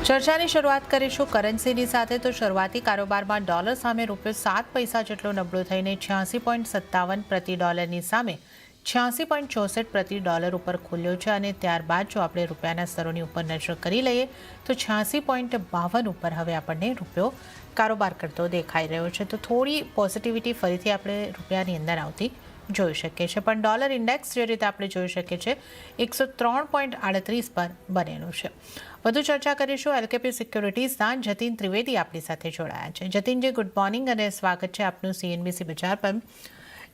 ચર્ચાની શરૂઆત કરીશું કરન્સીની સાથે. તો શરૂઆતી કારોબારમાં ડોલર સામે રૂપિયો 7 પૈસા જેટલો નબળો થઈને 86.57 પ્રતિ ડોલરની સામે 86.64 પ્રતિ ડોલર ઉપર ખુલ્યો છે. અને ત્યારબાદ જો આપણે રૂપિયાના સ્તરોની ઉપર નજર કરી લઈએ તો 86.52 ઉપર હવે આપણને રૂપિયો કારોબાર કરતો દેખાઈ રહ્યો છે. તો થોડી પોઝિટિવિટી ફરીથી આપણે રૂપિયાની અંદર આવતી જોઈ શકીએ છીએ. પણ ડોલર ઇન્ડેક્સ જે રીતે આપણે જોઈ શકીએ છીએ 103.38 પર બનેલું છે. વધુ ચર્ચા કરીશું. એલકેપી સિક્યોરિટીઝના જતીન ત્રિવેદી આપણી સાથે જોડાયા છે. જતીનજી, ગુડ મોર્નિંગ અને સ્વાગત છે આપનું CNBC બજાર પર.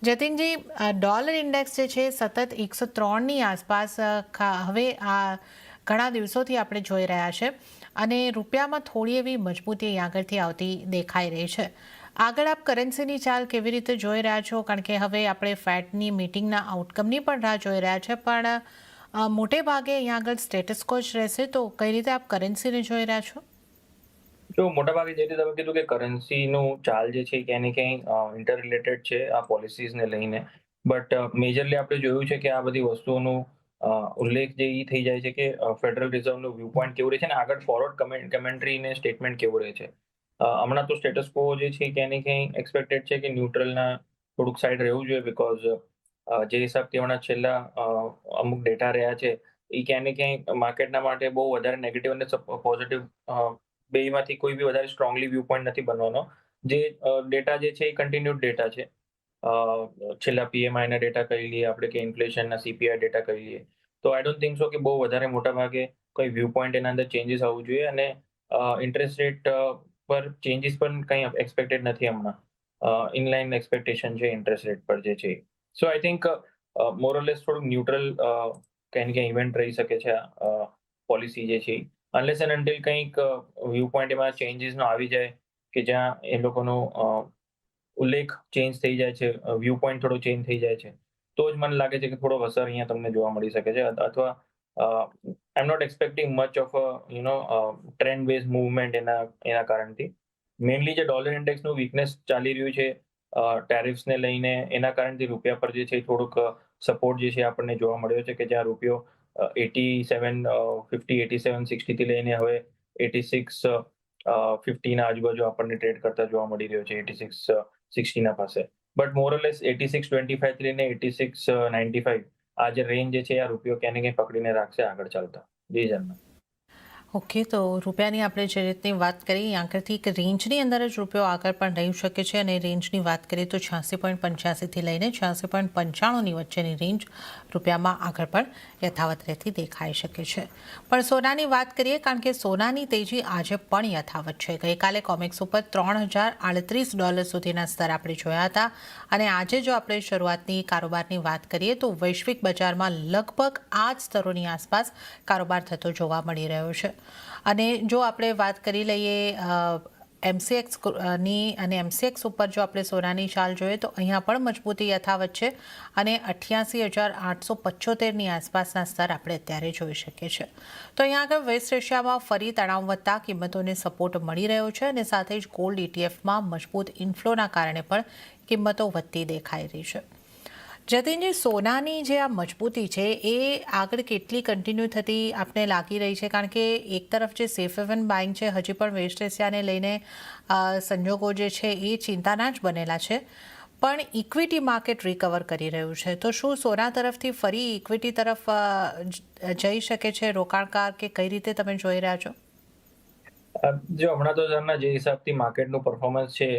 જતીનજી, ડોલર ઇન્ડેક્સ જે છે સતત 103ની આસપાસ હવે આ ઘણા દિવસોથી આપણે જોઈ રહ્યા છે અને રૂપિયામાં થોડી એવી મજબૂતી આગળથી આવતી દેખાઈ રહી છે. આગળ આપ કરન્સીની ચાલ કેવી રીતે જોઈ રહ્યા છો? કારણ કે હવે આપણે ફેડની મીટિંગના આઉટકમની પણ રાહ જોઈ રહ્યા છે, પણ મોટે ભાગે અહીંયા આગળ સ્ટેટસ કો જ રહેશે. તો કઈ રીતે આપ કરન્સીને જોઈ રહ્યા છો? જો મોટાભાગે જે રીતે તમે કીધું કે કરન્સીનું ચાલ જે છે ક્યાંય ને ક્યાંય ઇન્ટર રિલેટેડ છે આ પોલિસીઝને લઈને. બટ મેજરલી આપણે જોયું છે કે આ બધી વસ્તુઓનું ઉલ્લેખ જે ઈ થઈ જાય છે કે ફેડરલ રિઝર્વનું વ્યૂ પોઈન્ટ કેવું રહે છે અને આગળ ફોરવર્ડ કમેન્ટ્રી ને સ્ટેટમેન્ટ કેવું રહે છે. હમણાં તો સ્ટેટસ કો જે છે ક્યાંય ને ક્યાંય એક્સપેક્ટેડ છે કે ન્યુટ્રલના થોડુંક સાઈડ રહેવું જોઈએ, બિકોઝ જે હિસાબથી હમણાં છેલ્લા અમુક ડેટા રહ્યા છે એ ક્યાંય ને ક્યાંય માર્કેટના માટે બહુ વધારે નેગેટિવ અને પોઝિટિવ બેમાંથી કોઈ બી વધારે સ્ટ્રોંગલી વ્યૂ પોઈન્ટ નથી બનવાનો. જે ડેટા જે છે એ કન્ટિન્યુડ ડેટા છે. છેલ્લા પીએમઆઈના ડેટા કહી લઈએ આપણે કે ઇન્ફ્લેશનના સીપીઆઈ ડેટા કહી લઈએ, તો આઈ ડોન્ટ થિંક સો કે બહુ વધારે મોટા ભાગે કોઈ વ્યૂ પોઈન્ટ એના અંદર ચેન્જીસ આવવું જોઈએ. અને ઇન્ટરેસ્ટ રેટ પર ચેન્જીસ પણ કંઈ એક્સપેક્ટેડ નથી હમણાં. ઇનલાઇન એક્સપેક્ટેશન છે ઇન્ટરેસ્ટ રેટ પર જે છે. સો આઈ થિંક મોરલેસ થોડુંક ન્યુટ્રલ કંઈ ને કંઈ ઇવેન્ટ રહી શકે છે પોલિસી જે છે. અનલેસ એન્ડ અન્ટિલ કંઈક વ્યૂ પોઈન્ટ એમાં ચેન્જીસનો આવી જાય કે જ્યાં એ લોકોનો ઉલ્લેખ ચેન્જ થઈ જાય છે, વ્યૂ પોઈન્ટ થોડો ચેન્જ થઈ જાય છે, તો જ મને લાગે છે કે થોડો અસર અહીંયા તમને જોવા મળી શકે છે. અથવા I am not expecting much of trend base movement એના કારણથી. મેઇનલી જે ડોલર ઇન્ડેક્સનું વીકનેસ ચાલી રહ્યું છે ટેરિફ્સને લઈને, એના કારણથી રૂપિયા પર જે છે થોડુંક સપોર્ટ જે છે આપણને જોવા મળ્યો છે કે જ્યાં રૂપિયો 8750 8760 થી લઈને હવે 8650 ના આજુબાજુ આપણને ટ્રેડ કરતા જોવા મળી રહ્યો છે, 8660 ના પાસે. બટ મોરલેસ 8625 થી લઈને 8695 આ જે રેન્જ જે છે આ રૂપિયો ક્યાંય ને ક્યાંય પકડીને રાખશે આગળ ચાલતા. જી જન્મ. ઓકે, તો રૂપિયાની આપણે જે રીતની વાત કરી આગળથી એક રેન્જની અંદર જ રૂપિયો આગળ પણ રહી શકે છે. અને રેન્જની વાત કરીએ તો 86.85થી લઈને 86.95ની વચ્ચેની રેન્જ રૂપિયામાં આગળ પણ યથાવત રહેતી દેખાઈ શકે છે. પણ સોનાની વાત કરીએ, કારણ કે સોનાની તેજી આજે પણ યથાવત છે. ગઈકાલે કોમેક્સ ઉપર $3038 સુધીના સ્તર આપણે જોયા હતા અને આજે જો આપણે શરૂઆતની કારોબારની વાત કરીએ તો વૈશ્વિક બજારમાં લગભગ આ જ સ્તરોની આસપાસ કારોબાર થતો જોવા મળી રહ્યો છે. અને જો આપણે વાત કરી લઈએ MCX અને MCX ઉપર જો આપણે સોનાની ચાલ જોઈએ તો અહીંયા પણ મજબૂતી યથાવત છે અને 88,875ની આસપાસના સ્તર આપણે અત્યારે જોઈ શકીએ છીએ. તો અહીંયા આગળ વેસ્ટ એશિયામાં ફરી તણાવ વધતા કિંમતોને સપોર્ટ મળી રહ્યો છે અને સાથે જ ગોલ્ડ ETFમાં મજબૂત ઇન્ફ્લોના કારણે પણ કિંમતો વધતી દેખાઈ રહી છે. જતીનજી, સોનાની જે આ મજબૂતી છે એ આગળ કેટલી કન્ટિન્યુ થતી આપને લાગી રહી છે? કારણ કે એક તરફ જે સેફ હેવન બાઇંગ છે હજી પણ વેસ્ટ એશિયાને લઈને સંજોગો જે છે એ ચિંતાના જ બનેલા છે, પણ ઇક્વિટી માર્કેટ રિકવર કરી રહ્યું છે. તો શું સોના તરફથી ફરી ઇક્વિટી તરફ જઈ શકે છે રોકાણકાર, કે કઈ રીતે તમે જોઈ રહ્યા છો? જો હમણાં તો જે હિસાબથી માર્કેટનું પરફોર્મન્સ છે,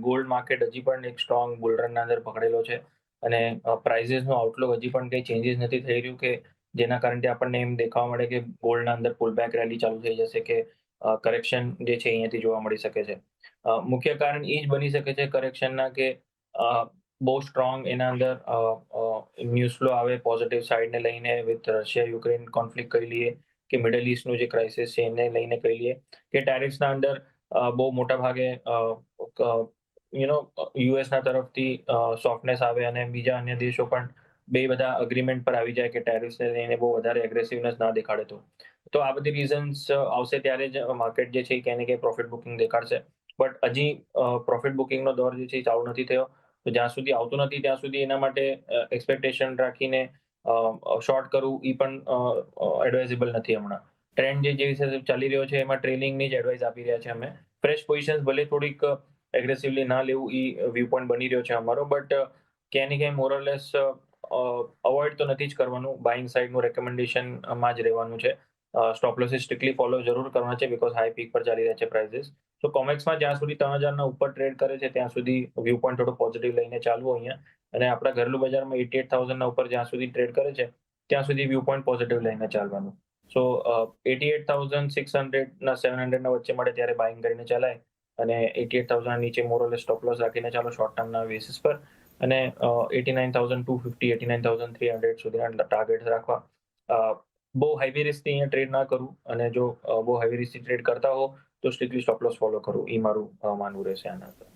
ગોલ્ડ માર્કેટ હજી પણ એક સ્ટ્રોંગ બુલ રનના અંદર પકડેલો છે અને પ્રાઇસીસનું આઉટલુક હજી પણ કંઈ ચેન્જીસ નથી થઈ રહ્યું કે જેના કારણે આપણને એમ દેખાવા મળે કે ગોલ્ડના અંદર પુલબેક રેલી ચાલુ થઈ જશે કે કરેક્શન જે છે અહીંયાથી જોવા મળી શકે છે. મુખ્ય કારણ એ જ બની શકે છે કરેક્શનના કે બહુ સ્ટ્રોંગ એના અંદર ન્યૂઝ ફ્લો આવે પોઝિટિવ સાઇડને લઈને, વિથ રશિયા યુક્રેન કોન્ફ્લિક્ટ કહી લઈએ કે મિડલ ઇસ્ટનું જે ક્રાઇસિસ છે એને લઈને કહી લઈએ કે ટેરિફ્સના અંદર બહુ મોટા ભાગે યુએસના તરફથી સોફ્ટનેસ આવે અને બીજા અન્ય દેશો પણ બધા અગ્રીમેન્ટ પર આવી જાય કે ટેરિફ્સને લઈને બહુ વધારે એગ્રેસિવનેસ ના દેખાડે. તો આ બધી રીઝન્સ આવશે ત્યારે જ માર્કેટ જે છે ક્યાંય ને ક્યાંય પ્રોફિટ બુકિંગ દેખાડશે. બટ હજી પ્રોફિટ બુકિંગનો દોર જે છે ચાલુ નથી થયો. તો જ્યાં સુધી આવતું નથી ત્યાં સુધી એના માટે એક્સપેક્ટેશન રાખીને શોર્ટ કરવું એ પણ એડવાઇઝેબલ નથી હમણાં. ટ્રેન્ડ જે રીતે ચાલી રહ્યો છે એમાં ટ્રેલિંગની જ એડવાઇસ આપી રહ્યા છે અમે. ફ્રેશ પોઝિશન્સ ભલે થોડીક એગ્રેસિવલી ના લેવું એ વ્યૂ પોઈન્ટ બની રહ્યો છે અમારો. બટ ક્યાંય ને ક્યાંય મોરલેસ અવોઇડ તો નથી જ કરવાનું. બાઇંગ સાઇડનું રેકમેન્ડેશનમાં જ રહેવાનું છે. સ્ટોપ લોસીસ સ્ટ્રિક્ટલી ફોલો જરૂર કરવાના છે બીકોઝ હાઈ પીક પર ચાલી રહ્યા છે પ્રાઇસીસ. તો કોમેક્સમાં જ્યાં સુધી 3000ના ઉપર ટ્રેડ કરે છે ત્યાં સુધી વ્યૂ પોઈન્ટ થોડો પોઝિટિવ લઈને ચાલવું અહીંયા. અને આપણા ઘરેલું બજારમાં 88,000ના ઉપર જ્યાં સુધી ટ્રેડ કરે છે ત્યાં સુધી વ્યૂ પોઈન્ટ પોઝિટિવ લઈને ચાલવાનું. સો 88,600ના 700ના વચ્ચે મળે ત્યારે બાઇંગ કરીને ચલાય અને 88,000 નીચે મોરલેસ સ્ટોપ લોસ રાખીને ચાલો શોર્ટ ટર્મના બેસિસ પર. અને 89,250 89,300 સુધીના ટાર્ગેટ રાખવા. બહુ હેવી રિસ્કથી અહીંયા ટ્રેડ ના કરું અને જો બહુ હેવી રિસ્કથી ટ્રેડ કરતા હો તો સ્ટ્રિક્ટલી સ્ટોપ લોસ ફોલો કરું એ મારું માનવું રહેશે આના પર.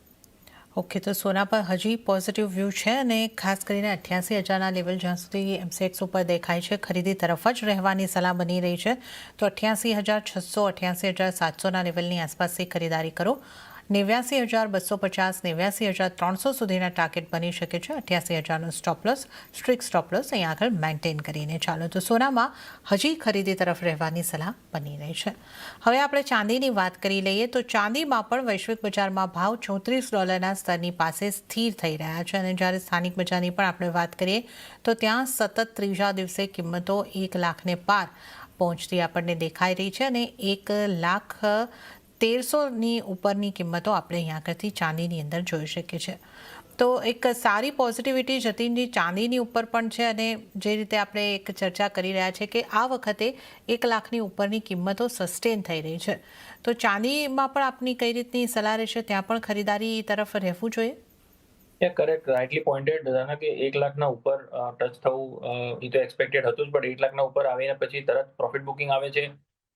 ઓકે, તો સોના પર હજી પોઝિટિવ વ્યૂ છે અને ખાસ કરીને 88,000ના લેવલ જ્યાં સુધી MCX ઉપર દેખાય છે ખરીદી તરફ જ રહેવાની સલાહ બની રહી છે. તો 88,600 88,700ના લેવલની આસપાસથી ખરીદારી કરો. 89,250 89,300 સુધીના ટાર્ગેટ બની શકે છે. 88,000નો stop loss strict stop loss અહીં આગળ મેન્ટેન કરીને ચાલો. તો સોનામાં હજી ખરીદી તરફ રહેવાની સલાહ બની રહી છે. હવે આપણે ચાંદીની વાત કરી લઈએ તો ચાંદીમાં પણ વૈશ્વિક બજારમાં ભાવ $34ના સ્તરની પાસે સ્થિર થઈ રહ્યા છે અને જ્યારે સ્થાનિક બજારની પણ આપણે વાત કરીએ તો ત્યાં સતત ત્રીજા દિવસે કિંમતો 1 લાખને પાર પહોંચતી આપણને દેખાઈ રહી છે અને 1,13,000ની ઉપરની કિંમતો આપણે અહીંયા આગળથી ચાંદીની અંદર જોઈ શકીએ છીએ. તો એક સારી પોઝિટિવિટી જતીનજી ચાંદીની ઉપર પણ છે અને જે રીતે આપણે એક ચર્ચા કરી રહ્યા છે કે આ વખતે 1 લાખની ઉપરની કિંમતો સસ્ટેન થઈ રહી છે. તો ચાંદીમાં પણ આપની કઈ રીતની સલાહ રહેશે? ત્યાં પણ ખરીદારી તરફ રહેવું જોઈએ? કરેક્ટ, રાઇટલી પોઈન્ટેડ દાદા કે 1 લાખના ઉપર ટચ થવું એ તો એક્સપેક્ટેડ હતું જ. બટ 1 લાખના ઉપર આવીને પછી તરત પ્રોફિટ બુકિંગ આવે છે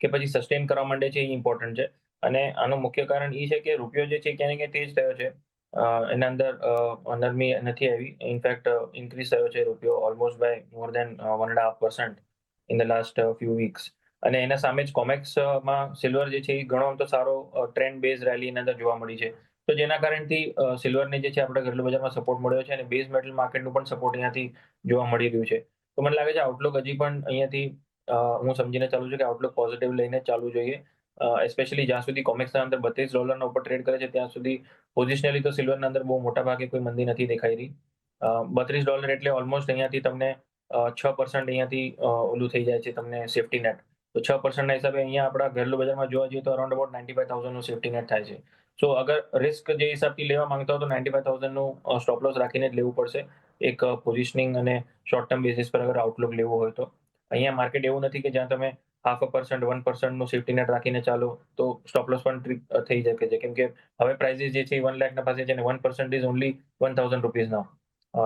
કે પછી સસ્ટેન કરવા માંડે છે એ ઇમ્પોર્ટન્ટ છે. અને આનું મુખ્ય કારણ એ છે કે રૂપિયો જે છે ક્યાંય ને ક્યાંય તેજ થયો છે. એના અંદર નરમી નથી આવી. ઇનફેક્ટ ઇન્ક્રીઝ થયો છે રૂપિયો almost by more than 1.5% in the last few weeks. અને એના સામે જ કોમેક્સમાં સિલ્વર જે છે એ ઘણો તો સારો ટ્રેન્ડ બેઝ રેલી એના અંદર જોવા મળી છે. તો જેના કારણથી સિલ્વરને જે છે આપણા ઘરેલું બજારમાં સપોર્ટ મળ્યો છે અને બેઝ મેટલ માર્કેટનું પણ સપોર્ટ અહીંયાથી જોવા મળી રહ્યું છે. તો મને લાગે છે આઉટલુક હજી પણ અહીંયાથી હું સમજીને ચાલું છું કે આઉટલુક પોઝિટિવ લઈને જ ચાલવું જોઈએ. સ્પેશિયલી જ્યાં સુધી કોમેક્સના અંદર $32ના ઉપર ટ્રેડ કરે છે ત્યાં સુધી પોઝિશનલી તો સિલ્વરના અંદર બહુ મોટા ભાગે કોઈ મંદી નથી દેખાઈ રહી. $32 એટલે ઓલમોસ્ટ અહીંયાથી તમને 6% અહીંયાથી ઓલું થઈ જાય છે તમને સેફ્ટી નેટ. તો 6%ના હિસાબે અહીંયા આપણા ઘરેલું બજારમાં જોવા જઈએ તો અરાઉન્ડ અબાઉટ 95,000નું સેફ્ટી નેટ થાય છે. સો અગર રિસ્ક જે હિસાબથી લેવા માંગતા હો તો 95,000નું સ્ટોપ લોસ રાખીને જ લેવું પડશે. એક પોઝિશનિંગ અને શોર્ટ ટર્મ બેસિસ પર અગર આઉટલુક લેવું હોય તો. અહીંયા માર્કેટ એવું નથી કે જ્યાં તમે 0.5% 1%નું સેફ્ટી નેટ રાખીને ચાલો તો સ્ટોપ લોસ પણ થઈ શકે છે. કેમ કે હવે પ્રાઇસીસ જે છે 1 લાખના પાસે છે અને 1% ઇઝ ઓનલી ₹1,000 નાઉ.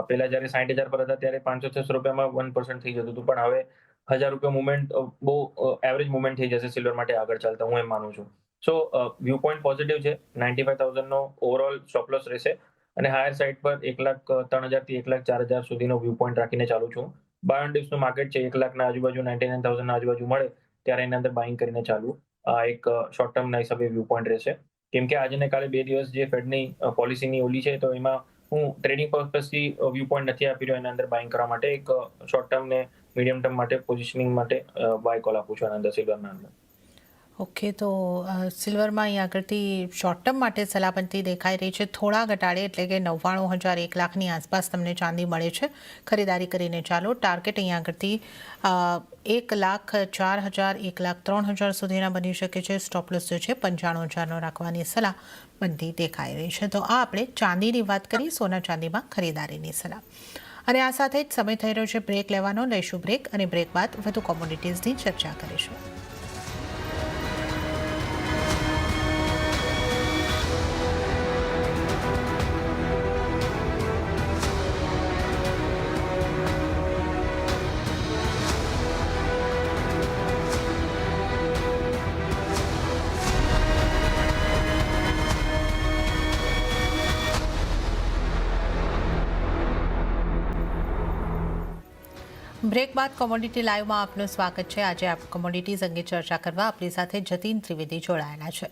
પહેલા જ્યારે 60,000 પર હતા ત્યારે ₹500-600 1% થઈ જતું હતું. પણ હવે ₹1,000 મુવમેન્ટ બહુ એવરેજ મુવમેન્ટ થઈ જશે સિલ્વર માટે આગળ ચાલતા, હું એમ માનું છું. સો વ્યૂ પોઈન્ટ પોઝિટિવ છે. 95,000નો ઓવરઓલ સ્ટોપ લોસ રહેશે અને હાયર સાઇડ પર 1,03,000થી 1,04,000 સુધીનો વ્યૂ પોઈન્ટ રાખીને ચાલુ છું. બાય ઓન ડિપ્સનું માર્કેટ છે 1 લાખના આજુબાજુ 99,000ના આજુબાજુ મળે ત્યારે એના અંદર બાઇંગ કરીને ચાલવું. આ એક શોર્ટ ટર્મના હિસાબે વ્યૂ પોઈન્ટ રહેશે. કેમ કે આજે ને કાલે 2 દિવસ જે ફેડની પોલિસીની ઓલી છે તો એમાં હું ટ્રેડિંગ પર્પઝથી વ્યૂ પોઈન્ટ નથી આપી રહ્યો એના અંદર બાઇંગ કરવા માટે. એક શોર્ટ ટર્મ ને મીડિયમ ટર્મ માટે પોઝિશનિંગ માટે બાય કોલ આપું છું આના અંદર સિલ્વરના અંદર. ઓકે, તો સિલ્વરમાં અહીં આગળથી શોર્ટ ટર્મ માટે સલાહ બનતી દેખાઈ રહી છે. થોડા ઘટાડે એટલે કે 99,000 1 લાખની આસપાસ તમને ચાંદી મળે છે. ખરીદારી કરીને ચાલો. ટાર્ગેટ અહીં આગળથી 1,04,000 1,03,000 સુધીના બની શકે છે. સ્ટોપ લોસ જે છે 95,000નો રાખવાની સલાહ બનતી દેખાઈ રહી છે. તો આ આપણે ચાંદીની વાત કરી. સોના ચાંદીમાં ખરીદારીની સલાહ. અને આ સાથે જ સમય થઈ રહ્યો છે બ્રેક લેવાનો. લઈશું બ્રેક અને બ્રેક બાદ વધુ કોમોડિટીઝની ચર્ચા કરીશું. બ્રેક બાદ કોમોડિટી લાઈવમાં આપનું સ્વાગત છે. આજે આપ કોમોડિટીઝ અંગે ચર્ચા કરવા આપણી સાથે જતીન ત્રિવેદી જોડાયેલા છે.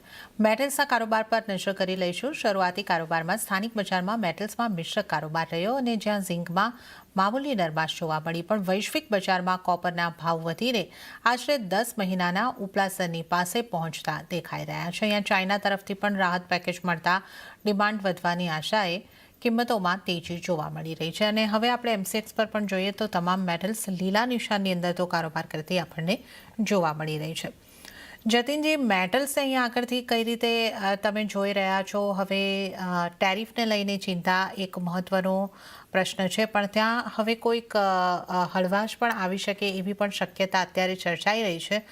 મેટલ્સના કારોબાર પર નજર કરી લઈશું. શરૂઆતી કારોબારમાં સ્થાનિક બજારમાં મેટલ્સમાં મિશ્ર કારોબાર રહ્યો અને જ્યાં ઝીંકમાં મામૂલી નરમાશ જોવા મળી, પણ વૈશ્વિક બજારમાં કોપરના ભાવ વધીને આશરે 10 મહિનાના ઉપલા સ્તરની પાસે પહોંચતા દેખાઈ રહ્યા છે. અહીંયા ચાઇના તરફથી પણ રાહત પેકેજ મળતા ડિમાન્ડ વધવાની આશાએ કિંમતોમાં તેજી જોવા મળી રહી છે. અને હવે આપણે એમસીએક્સ પર પણ જોઈએ તો તમામ મેટલ્સ લીલા નિશાનની અંદર તો કારોબાર કરતી આપણને જોવા મળી રહી છે. જતીનજી, મેટલ્સ અહીંયા આગળથી કઈ રીતે તમે જોઈ રહ્યા છો? હવે ટેરિફને લઈને ચિંતા એક મહત્વનો પ્રશ્ન છે, પણ ત્યાં હવે કોઈક હળવાશ પણ આવી શકે એવી પણ શક્યતા અત્યારે ચર્ચાઈ રહી છે.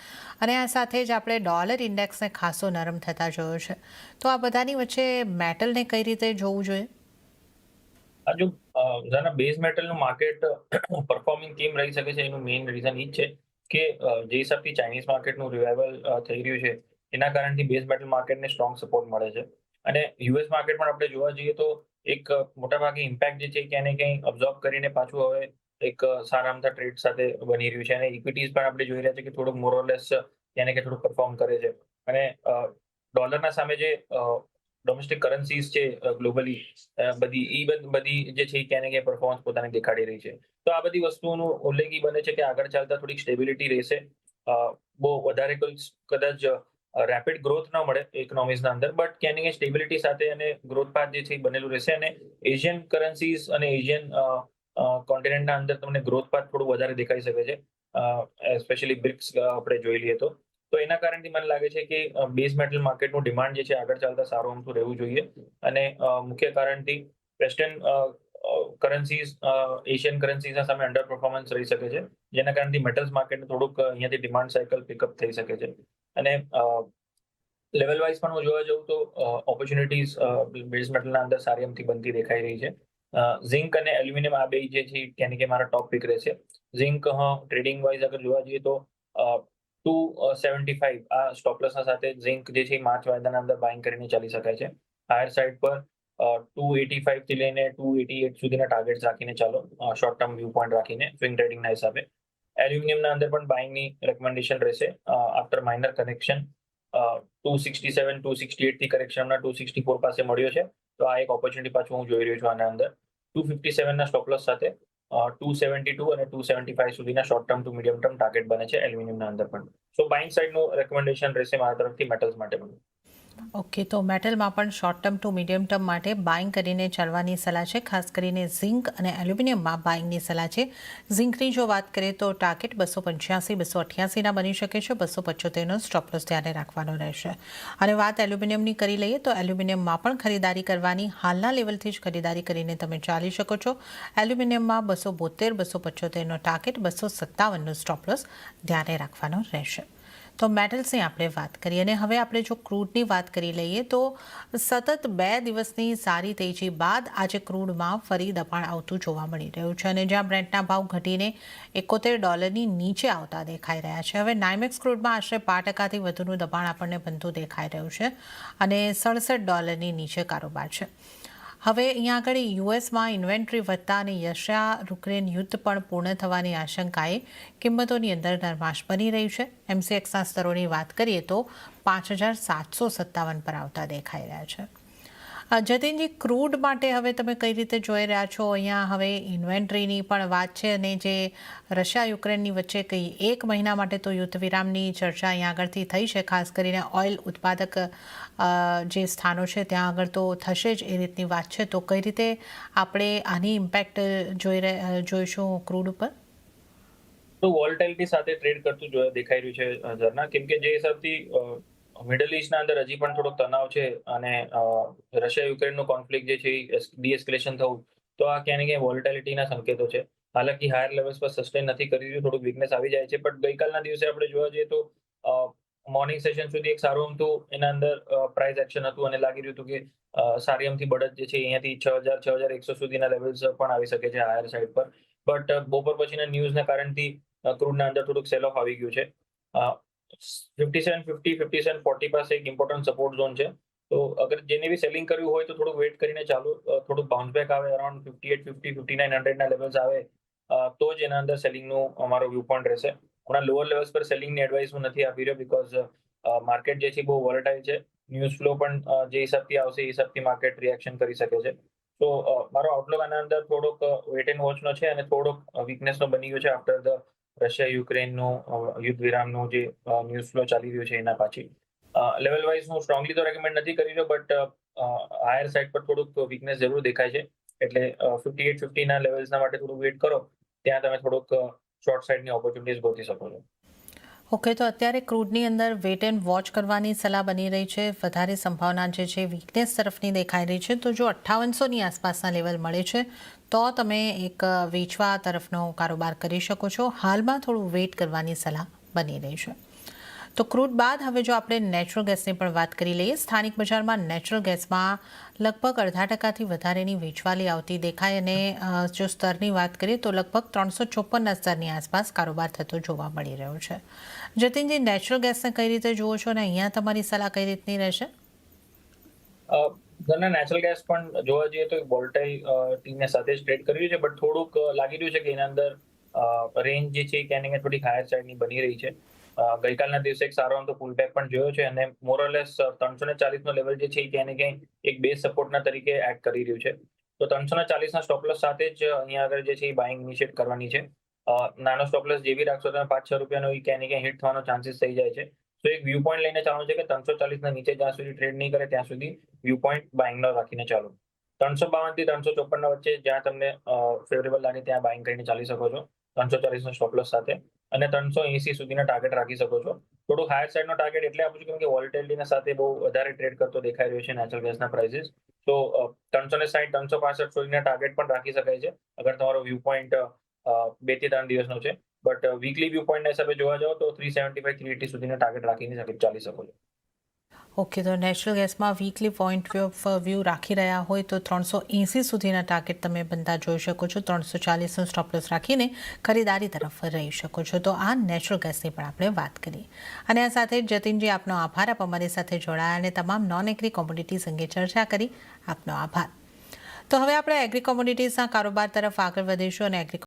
અને આ સાથે જ આપણે ડોલર ઇન્ડેક્સને ખાસો નરમ થતા જોયો છે. તો આ બધાની વચ્ચે મેટલને કઈ રીતે જોવું જોઈએ? જો બેઝ મેટલનું માર્કેટ પરફોર્મિંગ કેમ રહી શકે છે એનું મેઇન રીઝન એ જ છે કે જે હિસાબથી ચાઇનીઝ માર્કેટનું રિવાઇવલ થઈ રહ્યું છે એના કારણથી બેઝ મેટલ માર્કેટને સ્ટ્રોંગ સપોર્ટ મળે છે. અને યુએસ માર્કેટ પણ આપણે જોવા જઈએ તો એક મોટાભાગે ઇમ્પેક્ટ જે છે ક્યાંય ને ક્યાંય અબ્ઝોર્બ કરીને પાછું હવે એક સારા અમથા ટ્રેડ સાથે બની રહ્યું છે. અને ઇક્વિટીઝ પણ આપણે જોઈ રહ્યા છે કે થોડુંક મોરલેસ ક્યાંય ને ક્યાંય થોડુંક પરફોર્મ કરે છે. અને ડોલરના સામે જે ડોમેસ્ટિક કરન્સીઝ છે ગ્લોબલી બધી જે છે ક્યાંય ને ક્યાંય પરફોર્મન્સ પોતાને દેખાડી રહી છે. તો આ બધી વસ્તુઓનું ઉલ્લેખી બને છે કે આગળ ચાલતા થોડીક સ્ટેબિલિટી રહેશે. બહુ વધારે કદાચ રેપિડ ગ્રોથ ન મળે ઇકોનોમીઝના અંદર, બટ ક્યાંય ને ક્યાંય સ્ટેબિલિટી સાથે અને ગ્રોથ પાથ જે છે એ બનેલું રહેશે. અને એશિયન કરન્સીઝ અને એશિયન કોન્ટિનેન્ટના અંદર તમને ગ્રોથ પાથ થોડું વધારે દેખાઈ શકે છે, સ્પેશિયલી બ્રિક્સ આપણે જોઈ લઈએ તો એના કારણથી મને લાગે છે કે બેઝ મેટલ માર્કેટનું ડિમાન્ડ જે છે આગળ ચાલતા સારું અમથું રહેવું જોઈએ. અને મુખ્ય કારણથી વેસ્ટર્ન કરન્સીઝ એશિયન કરન્સીઝના સામે અંડર પરફોર્મન્સ રહી શકે છે, જેના કારણથી મેટલ્સ માર્કેટ થોડુંક અહીંયાથી ડિમાન્ડ સાયકલ પિકઅપ થઈ શકે છે. અને લેવલ વાઇઝ પણ હું જોવા જઉં તો ઓપોર્ચ્યુનિટીઝ બેઝ મેટલના અંદર સારી અમથી બનતી દેખાઈ રહી છે. ઝિંક અને એલ્યુમિનિયમ આ બે જે છે ક્યાંય ને ક્યાંય મારા ટોપ પિક રહેશે. ઝિંક ટ્રેડિંગ વાઇઝ અગર જોવા જઈએ તો 275 આ સ્ટોપલોસના સાથે ઝિંક જે છે માર્ચ વાયદાના અંદર બાઇંગ કરીને ચાલી શકાય છે. હાયર સાઇડ પર 285 થી લઈને 288 સુધીના ટાર્ગેટ્સ રાખીને ચાલો, શોર્ટ ટર્મ વ્યૂ પોઈન્ટ રાખીને સ્વિંગ ટ્રેડિંગના હિસાબે. એલ્યુમિનિયમના અંદર પણ બાઇંગની રેકમેન્ડેશન રહેશે આફ્ટર માઇનર કરેક્શન. 267 268 થી કરેક્શન હમણાં 264 પાસે મળ્યો છે, તો આ એક ઓપોર્ચ્યુનિટી પાછું હું જોઈ રહ્યો છું આના અંદર. 257 ના સ્ટોપલોસ સાથે 272 અને 275 સુધીના short term to medium term target બને છે એલ્યુમિનિયમના અંદર પણ. સો બાઇંગ સાઇડનું રેકમેન્ડેશન રહેશે મારા તરફથી મેટલ્સ માટે પણ. ઓકે, તો મેટલમાં પણ short term to medium term માટે બાઇંગ કરીને ચાલવાની સલાહ છે. ખાસ કરીને ઝિંક અને એલ્યુમિનિયમમાં બાઇંગની સલાહ છે. ઝિંકની જો વાત કરીએ તો ટાર્ગેટ 285 288ના બની શકે છે. 275નો સ્ટોપલોસ ધ્યાને રાખવાનો રહેશે. અને વાત એલ્યુમિનિયમની કરી લઈએ તો એલ્યુમિનિયમમાં પણ ખરીદારી કરવાની હાલના લેવલથી જ ખરીદારી કરીને તમે ચાલી શકો છો. એલ્યુમિનિયમમાં 272 275નો ટાર્ગેટ, 257નો સ્ટોપલોસ ધ્યાને રાખવાનો રહેશે. તો મેટલ્સની આપણે વાત કરીએ. અને હવે આપણે જો ક્રૂડની વાત કરી લઈએ તો સતત 2 દિવસની સારી તેજી બાદ આજે ક્રૂડમાં ફરી દબાણ આવતું જોવા મળી રહ્યું છે. અને જ્યાં બ્રેન્ટના ભાવ ઘટીને $71 નીચે આવતા દેખાઈ રહ્યા છે. હવે નાઇમેક્સ ક્રૂડમાં આશરે 5%થી વધુનું દબાણ આપણને બનતું દેખાઈ રહ્યું છે અને $67 નીચે કારોબાર છે. હવે અહીંયા આગળ યુએસમાં ઇન્વેન્ટરી વધતા અને રશિયા-યુક્રેન યુદ્ધ પણ પૂર્ણ થવાની આશંકાએ કિંમતોની અંદર નરમાશ બની રહી છે. એમસીએક્સના સ્તરોની વાત કરીએ તો 5757 પર આવતા દેખાઈ રહ્યા છે. જતીનજી, ક્રૂડ માટે હવે તમે કઈ રીતે જોઈ રહ્યા છો? અહીંયા હવે ઇન્વેન્ટરીની પણ વાત છે અને જે રશિયા યુક્રેનની વચ્ચે કંઈ 1 મહિના માટે તો યુદ્ધ વિરામની ચર્ચા અહીંયા આગળથી થઈ છે. ખાસ કરીને ઓઇલ ઉત્પાદક જે સ્થાનો છે ત્યાં આગળ તો થશે જ એ રીતની વાત છે. તો કઈ રીતે આપણે આની ઇમ્પેક્ટ જોઈશું ક્રૂડ ઉપર? તો વોલેટિલિટી સાથે ટ્રેડ કરતું દેખાઈ રહ્યું છે ઝરના, કેમ કે જે હિસાબથી મિડલ ઈસ્ટના અંદર હજી પણ થોડોક તણાવ છે અને રશિયા યુક્રેનનું કોન્ફ્લિક્ટ જે છે ડીએસ્કેલેશન થવું, તો આ ક્યાંય ને ક્યાંય વોલેટિલિટીના સંકેતો છે. હાલાકી હાયર લેવલ્સ પર સસ્ટેન નથી કરી રહ્યું, થોડુંક વીકનેસ આવી જાય છે. બટ ગઈકાલના દિવસે આપણે જોવા જઈએ તો મોર્નિંગ સેશન સુધી એક સારું અમથું એના અંદર પ્રાઇસ એક્શન હતું અને લાગી રહ્યું હતું કે સારી અમથી બઢત જે છે અહીંયાથી 6000-6100 સુધીના લેવલ્સ પણ આવી શકે છે હાયર સાઇડ પર. બટ બપોર પછીના ન્યૂઝના કારણથી ક્રૂડના અંદર થોડુંક સેલ ઓફ આવી ગયું છે. 5750 5740 પાસે એક ઇમ્પોર્ટન્ટ સપોર્ટ ઝોન છે. તો અગર જેને બી સેલિંગ કર્યું હોય તો થોડુંક વેટ કરીને ચાલો, થોડુંક બાઉન્સ બેક આવે અરાઉન્ડ 5850 5900 ના લેવલ્સ આવે તો જ એના અંદર સેલિંગનું અમારો વ્યૂ પોઈન્ટ રહેશે. હમણાં લોઅર લેવલ્સ પર સેલિંગની એડવાઇસ હું નથી આપી રહ્યો બિકોઝ માર્કેટ જે છે બહુ વોલેટાઇલ છે. ન્યૂઝ ફ્લો પણ જે હિસાબથી આવશે એ હિસાબથી માર્કેટ રિએક્શન કરી શકે છે. તો મારો આઉટલુક આના અંદર થોડોક વેટ એન્ડ વોચનો છે અને થોડોક વીકનેસનો બની ગયો છે આફ્ટર ધ રશિયા યુક્રેનનું યુદ્ધ વિરામનું જે ન્યૂઝ ફ્લો ચાલી રહ્યું છે એના પાછી. લેવલ વાઇઝ હું સ્ટ્રોંગલી તો રેકમેન્ડ નથી કરી રહ્યો બટ હાયર સાઇડ પર થોડુંક વીકનેસ જરૂર દેખાય છે. એટલે 58-50ના લેવલ્સના માટે થોડું વેઇટ કરો. ત્યાં તમે થોડુંક શોર્ટ સાઇડની ઓપોર્ચ્યુનિટીઝ ગોતી શકો છો. ઓકે, તો અત્યારે ક્રૂડની અંદર વેટ એન્ડ વોચ કરવાની સલાહ બની રહી છે. વધારે સંભાવના જે છે વીકનેસ તરફની દેખાઈ રહી છે. તો જો 5800ની આસપાસના લેવલ મળે છે તો તમે એક વેચવા તરફનો કારોબાર કરી શકો છો. હાલમાં થોડું વેઇટ કરવાની સલાહ બની રહી છે. તો ક્રૂડ બાદ હવે જો આપણે નેચરલ ગેસની પણ વાત કરી લઈએ. સ્થાનિક બજારમાં નેચરલ ગેસમાં લગભગ 0.5% વધારેની વેચવાલી આવતી દેખાય અને જો સ્તરની વાત કરીએ તો લગભગ 354ના સ્તરની આસપાસ કારોબાર થતો જોવા મળી રહ્યો છે. જતીનજી, નેચરલ ગેસને કઈ રીતે જુઓ છો અને અહીંયા તમારી સલાહ કઈ રીતની રહેશે? ઘરના નેચરલ ગેસ પણ જોવા જઈએ તો વોલ્ટાઇલ ટીને સાથે જ ટ્રેડ કરી રહ્યું છે બટ થોડુંક લાગી રહ્યું છે કે એના અંદર રેન્જ જે છે ક્યાંય ને ક્યાંય થોડી હાયર સાઇડની બની રહી છે. ગઈકાલના દિવસે એક સારો આમતો પુલબેક પણ જોયો છે અને મોરલેસ 340નો લેવલ જે છે એ ક્યાંય ને ક્યાંય એક બેઝ સપોર્ટના તરીકે એક્ટ કરી રહ્યું છે. તો 340ના સ્ટોપલોસ સાથે જ અહીંયા આગળ જે છે એ બાઇંગ ઇનિશિયેટ કરવાની છે. નાનો સ્ટોપલોસ જે બી રાખશો તમે 5-6 રૂપિયાનો એ ક્યાંય ને ક્યાંય હિટ થવાનો ચાન્સીસ થઈ જાય છે. તો એક વ્યૂ પોઈન્ટ લઈને ચાલુ છે કે 340ના નીચે જ્યાં સુધી ટ્રેડ નહીં કરે ત્યાં સુધી વ્યૂ પોઈન્ટ બાઇંગનો રાખીને ચાલો. 352 થી 354 વચ્ચે જ્યાં તમને ફેવરેબલ લાગે ત્યાં બાઇંગ કરીને ચાલી શકો છો 340નો સ્ટોપલોસ સાથે. અને 380 સુધીના ટાર્ગેટ રાખી શકો છો. થોડું હાયર સાઇડનો ટાર્ગેટ એટલે આપું છું કેમ કે વોલેટિલિટીના સાથે બહુ વધારે ટ્રેડ કરતો દેખાઈ રહ્યો છે નેચરલ ગેસના પ્રાઇસીસ. તો 360-365 સુધીના ટાર્ગેટ પણ રાખી શકાય છે અગર તમારો વ્યૂ પોઈન્ટ 2 થી 3 દિવસનો છે. બટ વીકલી વ્યૂ પોઈન્ટના હિસાબે જોવા જાઓ તો 375-380 સુધીના ટાર્ગેટ રાખીને ચાલી શકો છો. ઓકે, તો નેચરલ ગેસમાં વીકલી પોઈન્ટ ઓફ વ્યૂ રાખી રહ્યા હોય તો 380 સુધીના ટાર્ગેટ તમે બનતા જોઈ શકો છો. 340નો સ્ટોપલોસ રાખીને ખરીદારી તરફ રહી શકો છો. તો આ નેચરલ ગેસની પણ આપણે વાત કરી. અને આ સાથે જતીનજી, આપનો આભાર. આપ અમારી સાથે જોડાયા અને તમામ નોન એગ્રી કોમોડિટીઝ અંગે ચર્ચા કરી. આપનો આભાર. તો હવે આપણે એગ્રી કોમોડિટીઝના કારોબાર તરફ આગળ વધીશું અને એગ્રી